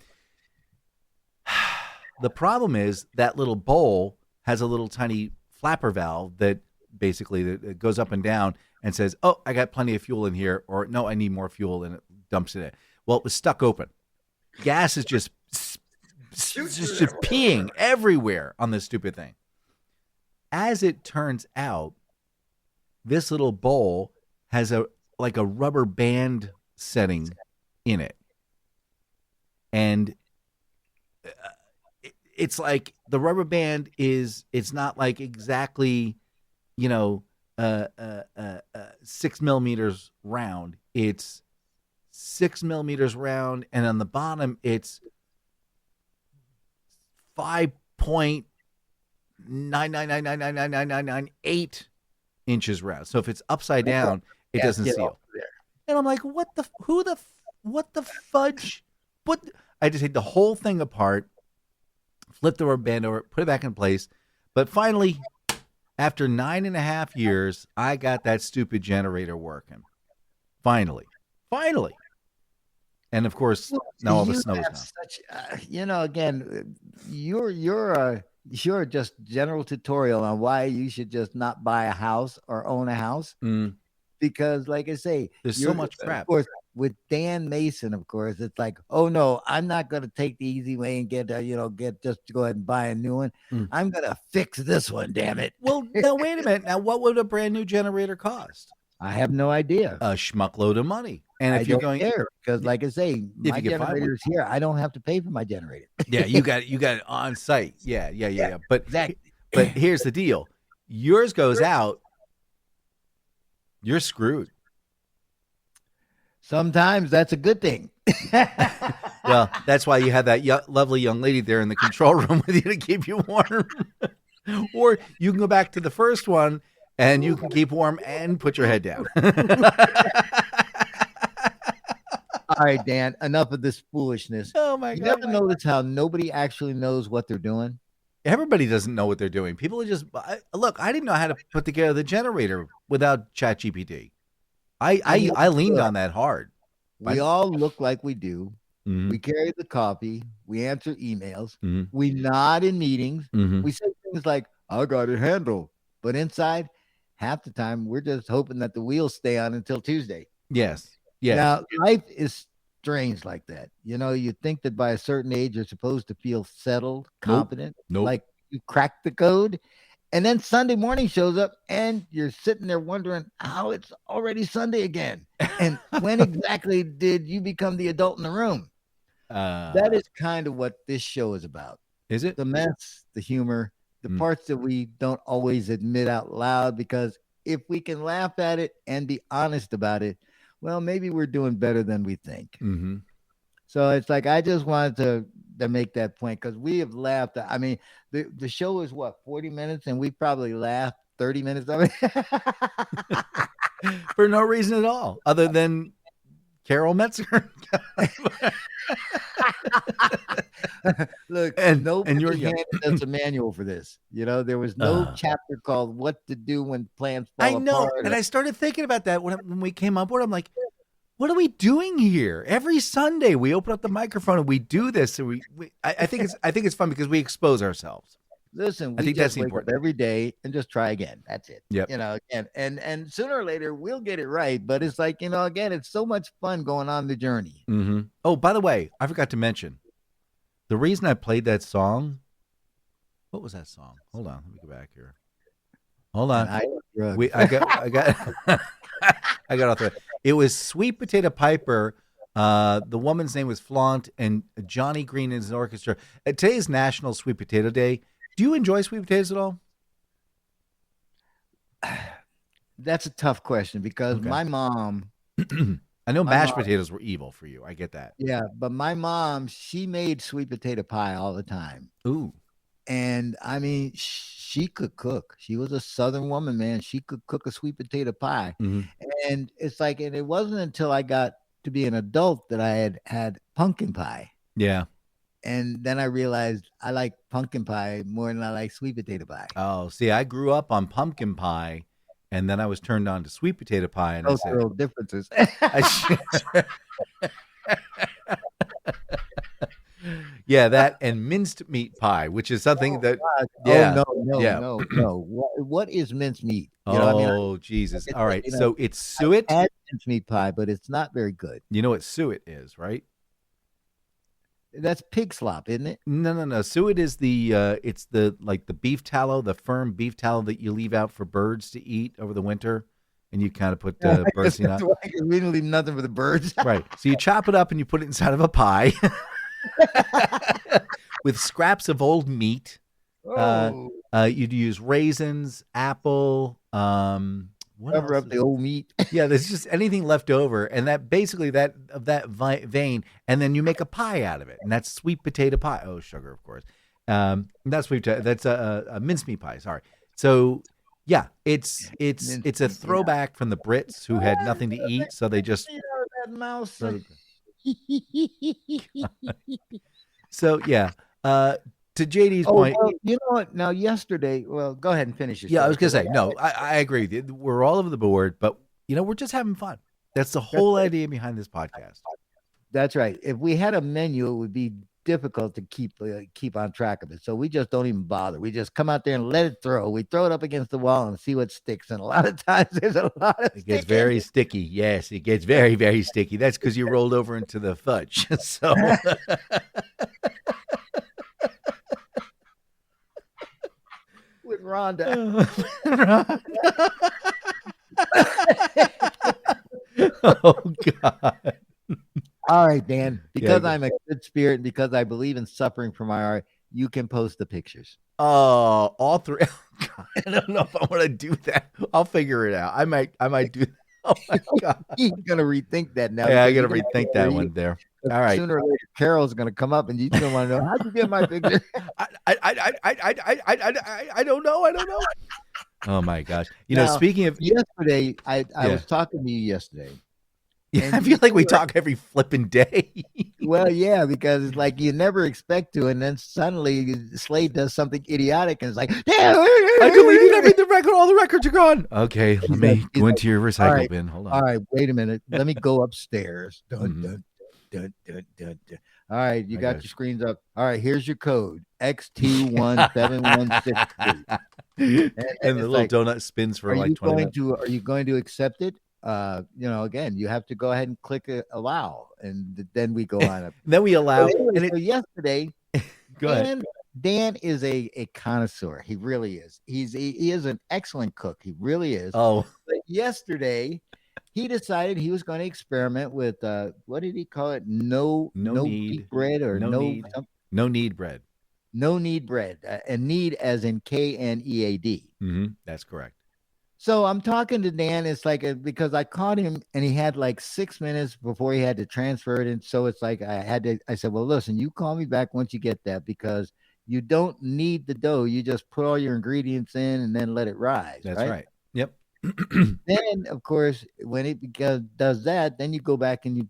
the problem is that little bowl has a little tiny flapper valve that basically it goes up and down and says, "Oh, I got plenty of fuel in here," or "No, I need more fuel," and it dumps it in. Well, it was stuck open. Gas is just peeing everywhere on this stupid thing. As it turns out, this little bowl has a rubber band setting in it, and it's like the rubber band it's not like exactly 6 millimeters round. It's 6 millimeters round, and on the bottom it's 5.999999998 inches round. So if it's upside down, it doesn't seal. And I'm like, what the fudge? I just take the whole thing apart, flip the rubber band over, put it back in place. But finally, after 9.5 years, I got that stupid generator working. Finally. And of course, now all the snow is gone. Again, you're just general tutorial on why you should just not buy a house or own a house. Because, like I say, there's so much crap. Of course, with Dan Mason, of course, it's like, oh no, I'm not going to take the easy way and get just to go ahead and buy a new one. I'm going to fix this one, damn it. Well, now wait a minute. Now, what would a brand new generator cost? I have no idea. A schmuckload of money. And if you're going there, because, like I say, my generator's here. I don't have to pay for my generator. Yeah, you got it on site. Yeah. But exactly. But here's the deal: yours goes out, you're screwed. Sometimes that's a good thing. Well, that's why you have that lovely young lady there in the control room with you to keep you warm. Or you can go back to the first one and you can keep warm and put your head down. All right, Dan, enough of this foolishness. Oh, my God. You ever notice how nobody actually knows what they're doing? Everybody doesn't know what they're doing. People are just look. I didn't know how to put together the generator without ChatGPT. I leaned on that hard. We all look like we do. Mm-hmm. We carry the coffee. We answer emails. Mm-hmm. We nod in meetings. Mm-hmm. We say things like, "I got it handled," but inside, half the time we're just hoping that the wheels stay on until Tuesday. Yes. Yeah. Now life is strange like that. You think that by a certain age you're supposed to feel settled, confident, like you cracked the code. And then Sunday morning shows up and you're sitting there wondering how it's already Sunday again. And when exactly did you become the adult in the room? That is kind of what this show is about. Is it? The mess, the humor, the parts that we don't always admit out loud, because if we can laugh at it and be honest about it, well, maybe we're doing better than we think. Mm-hmm. So it's like, I just wanted to make that point, because we have laughed. I mean, the show is 40 minutes, and we probably laughed 30 minutes of it. For no reason at all, other than Carol Metzger. Look, nobody handed us a manual for this. There was no chapter called "What to Do When Plans Fall Apart." I know, and I started thinking about that when we came up with it. I'm like, what are we doing here? Every Sunday we open up the microphone and we do this. So I think it's fun because we expose ourselves. Listen, I think that's important. Every day and just try again. That's it. Yep. And sooner or later we'll get it right. But it's like, again, it's so much fun going on the journey. Mm-hmm. Oh, by the way, I forgot to mention the reason I played that song. What was that song? Hold on, let me go back here. Hold on. I got I got off the. It was Sweet Potato Piper. The woman's name was Flaunt, and Johnny Green is an orchestra. Today is National Sweet Potato Day. Do you enjoy sweet potatoes at all? That's a tough question, because my mom. I know mashed potatoes were evil for you. I get that. Yeah, but my mom, she made sweet potato pie all the time. Ooh. And I mean, she could cook. She was a Southern woman, man. She could cook a sweet potato pie. Mm-hmm. And it's like, and it wasn't until I got to be an adult that I had pumpkin pie. Yeah. And then I realized I like pumpkin pie more than I like sweet potato pie. Oh, see, I grew up on pumpkin pie, And then I was turned on to sweet potato pie, and I said, cultural differences. yeah, that and minced meat pie, which is something that, gosh. yeah, No. What is mincemeat? Oh, Jesus. All right. So it's suet. I had mincemeat pie, but it's not very good. You know what suet is, right? That's pig slop, isn't it? No. Suet is it's the beef tallow, the firm beef tallow that you leave out for birds to eat over the winter, and you kind of put birds in it. We didn't leave nothing for the birds. Right. So you chop it up and you put it inside of a pie with scraps of old meat. You'd use raisins, apple, cover up the old meat. Yeah, there's just anything left over, and that basically that vein, and then you make a pie out of it, and that's sweet potato pie. Oh, sugar, of course. That's a mincemeat pie. Sorry. So yeah, it's a throwback from the Brits who had nothing to eat, so they just that mouse. So yeah. To JD's point, well, you know what? Now, yesterday, well, go ahead and finish it. Yeah, I was going to say, no, I agree with you. We're all over the board, but, we're just having fun. That's the whole idea behind this podcast. That's right. If we had a menu, it would be difficult to keep on track of it. So we just don't even bother. We just come out there and let it throw. We throw it up against the wall and see what sticks. And a lot of times there's a lot of It gets very sticky. Yes, it gets very, very sticky. That's because you rolled over into the fudge. So... with Rhonda. Oh, God. All right, Dan. Because Yeah, I'm a good spirit and because I believe in suffering for my art, you can post the pictures. Oh, all three. Oh, God. I don't know if I want to do that. I'll figure it out. I might do that. Oh, my God. You're going to rethink that now. Yeah, I got to rethink that one there. All right. Sooner or later, Carol's going to come up and you're going to want to know, how'd you get my picture? I don't know. Oh, my gosh. Now, speaking of... yesterday, I was talking to you yesterday. Yeah, I feel like we talk every flipping day. Well, yeah, because it's like you never expect to, and then suddenly Slade does something idiotic, and it's like, I deleted the record. All the records are gone. Okay, let me go into your recycle bin. Hold on. All right, wait a minute. Let me go upstairs. Dun. All right, you got your screens up. All right, here's your code XT17163. And the little donut spins for like 20 minutes. Are you going to accept it? Again, you have to go ahead and click allow, and then we go on. Then we allow. So yesterday, go ahead. Dan is a connoisseur. He really is. He is an excellent cook. He really is. Oh, but yesterday he decided he was going to experiment with what did he call it? No need bread or no need bread. No need bread, and need as in KNEAD. That's correct. So I'm talking to Dan. It's like because I caught him and he had like 6 minutes before he had to transfer it. And so it's like I said, well, listen, you call me back once you get that because you don't need the dough. You just put all your ingredients in and then let it rise. That's right. Yep. Then, of course, when it does that, then you go back and you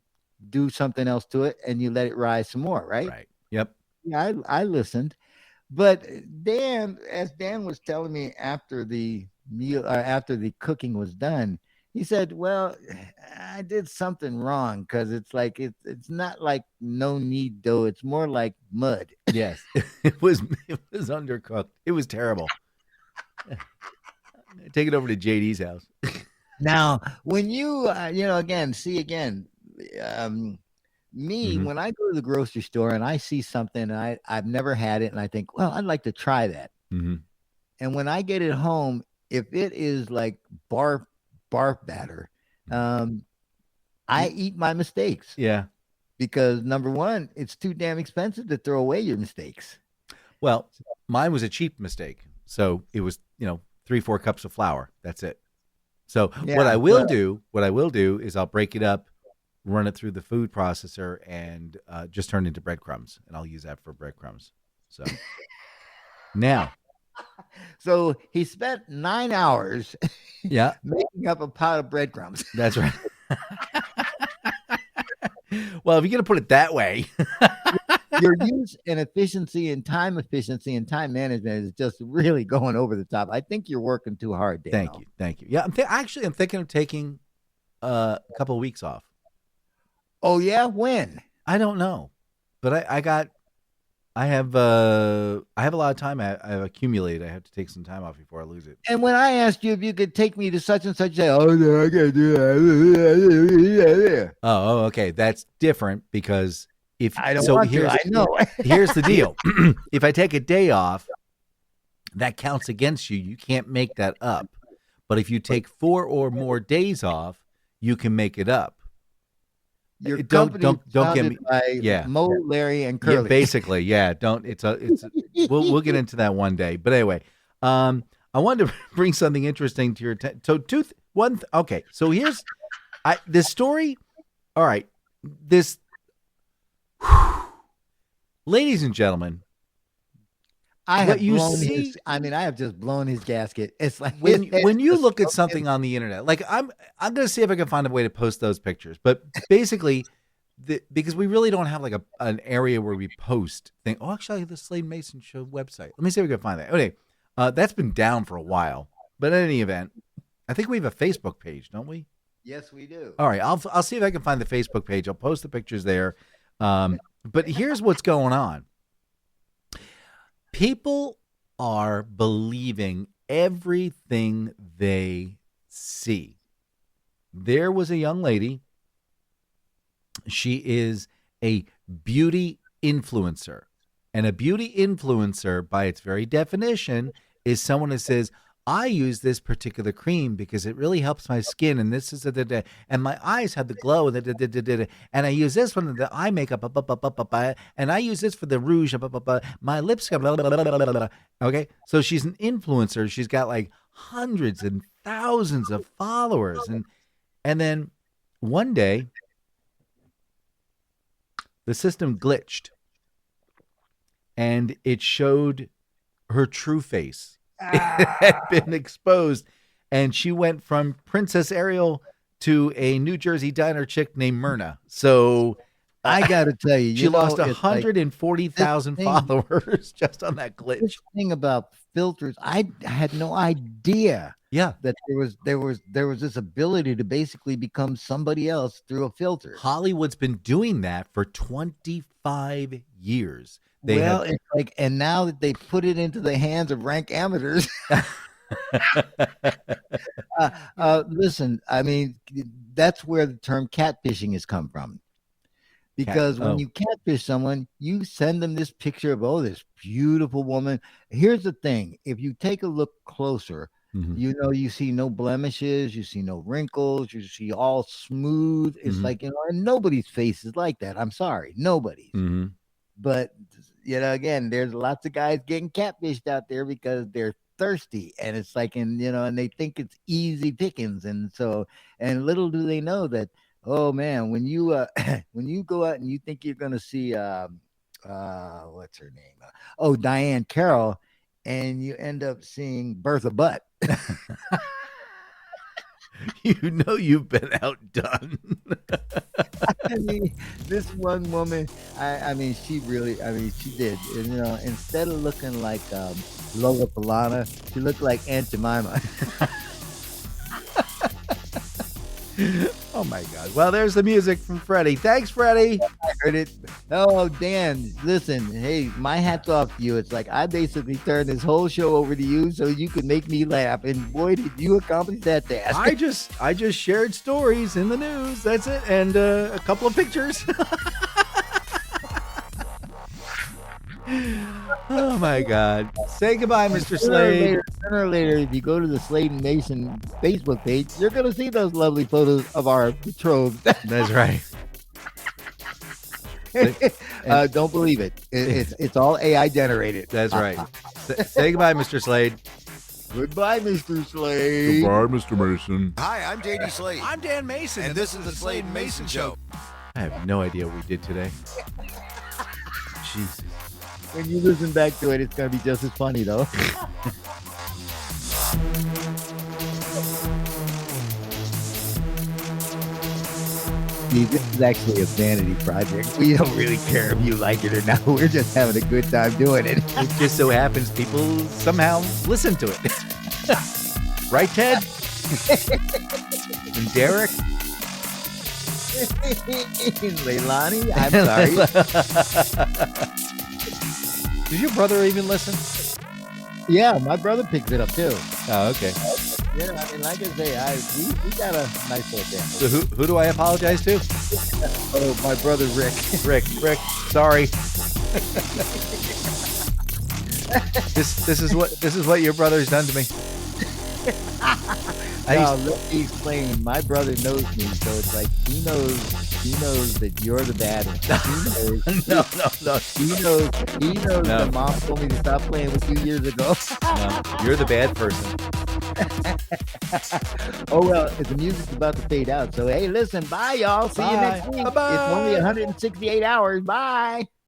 do something else to it and you let it rise some more. Right. Right. Yep. Yeah, I listened. But as Dan was telling me after the meal, after the cooking was done, he said, well, I did something wrong because it's like it's not like no knead dough, it's more like mud. Yes. it was undercooked. It was terrible. Take it over to JD's house. Now when you when I go to the grocery store and I see something and I've never had it and I think, well, I'd like to try that. And when I get it home, if it is like barf batter, I eat my mistakes. Yeah. Because number one, it's too damn expensive to throw away your mistakes. Well, mine was a cheap mistake. So it was, 3-4 cups of flour. That's it. So what I will do is I'll break it up, run it through the food processor, and just turn it into breadcrumbs. And I'll use that for breadcrumbs. So now. So he spent 9 hours making up a pot of breadcrumbs. That's right. Well, if you're going to put it that way. your use and efficiency and time management is just really going over the top. I think you're working too hard, Daniel. Thank you. Yeah, I'm thinking of taking a couple of weeks off. Oh yeah, when? I don't know, but I have a lot of time I've accumulated. I have to take some time off before I lose it. And when I asked you if you could take me to such and such, you say, "Oh no, I can't do that." Oh, okay, that's different because if I don't want to, I know. Here's the deal: if I take a day off, that counts against you. You can't make that up. But if you take 4 or more days off, you can make it up. Your don't get me. Yeah, Mo, Larry, and Curly. Yeah, basically, yeah. We'll get into that one day. But anyway, I wanted to bring something interesting to your attention. So okay. So here's this story. All right, ladies and gentlemen, I have just blown his gasket. It's like when you look at something on the internet, like I'm going to see if I can find a way to post those pictures. But basically, because we really don't have like an area where we post things. Oh, actually, I have the Slade and Mayson Show website. Let me see if we can find that. Okay, that's been down for a while. But in any event, I think we have a Facebook page, don't we? Yes, we do. All right, I'll see if I can find the Facebook page. I'll post the pictures there. But here's what's going on. People are believing everything they see. There was a young lady. She is a beauty influencer. And a beauty influencer, by its very definition, is someone who says, I use this particular cream because it really helps my skin, and this is and my eyes have the glow, and I use this one, the eye makeup, and I use this for the rouge, my lips, okay? So she's an influencer. She's got like hundreds and thousands of followers, and then one day the system glitched, and it showed her true face. It had been exposed, and she went from Princess Ariel to a New Jersey diner chick named Myrna. So I got to tell you, she lost 140,000 followers just on that glitch. This thing about filters, I had no idea. Yeah, that there was this ability to basically become somebody else through a filter. Hollywood's been doing that for 25 years. It's like, and now that they put it into the hands of rank amateurs. Listen, I mean, that's where the term catfishing has come from. Because when you catfish someone, you send them this picture of, this beautiful woman. Here's the thing. If you take a look closer, you see no blemishes, you see no wrinkles, you see all smooth. It's like, and nobody's face is like that. I'm sorry, nobody's. But again, there's lots of guys getting catfished out there because they're thirsty, and it's like, and they think it's easy pickings, and little do they know that, oh man, when you go out and you think you're gonna see what's her name? Diane Carroll, and you end up seeing Bertha Butt. You've been outdone. I mean, this one woman, she did. Instead of looking like Lola Falana, she looked like Aunt Jemima. Oh my God. Well, there's the music from Freddie. Thanks, Freddie. I heard it. Oh, Dan, listen, hey, my hat's off to you. It's like I basically turned this whole show over to you so you could make me laugh. And boy, did you accomplish that task. I just shared stories in the news. That's it. And a couple of pictures. Oh my God. Say goodbye, Mr. Slade. Sooner or later, if you go to the Slade and Mayson Facebook page, you're going to see those lovely photos of our betrothed. That's right. Don't believe it. It's all AI generated. That's right. Say goodbye, Mr. Slade. Goodbye, Mr. Slade. Goodbye, Mr. Mason. Hi, I'm JD Slade. I'm Dan Mason. And this is the Slade and Mayson Show. I have no idea what we did today. Jesus. When you listen back to it, it's going to be just as funny, though. me, this is actually a vanity project. We don't really care if you like it or not. We're just having a good time doing it. It just so happens people somehow listen to it. Right, Ted? And Derek? Leilani, I'm sorry. Did your brother even listen? Yeah, my brother picks it up too. Oh, okay. Yeah, I mean, like I say, we got a nice little family. So who do I apologize to? Oh, my brother Rick. Rick, sorry. This is what your brother's done to me. Now, let me explain. My brother knows me, so it's like he knows that you're the bad one. No. He knows No. that mom told me to stop playing with you years ago. No, you're the bad person. Oh well, the music's about to fade out. So hey, listen, bye y'all. See you next week. Bye-bye. It's only 168 hours. Bye.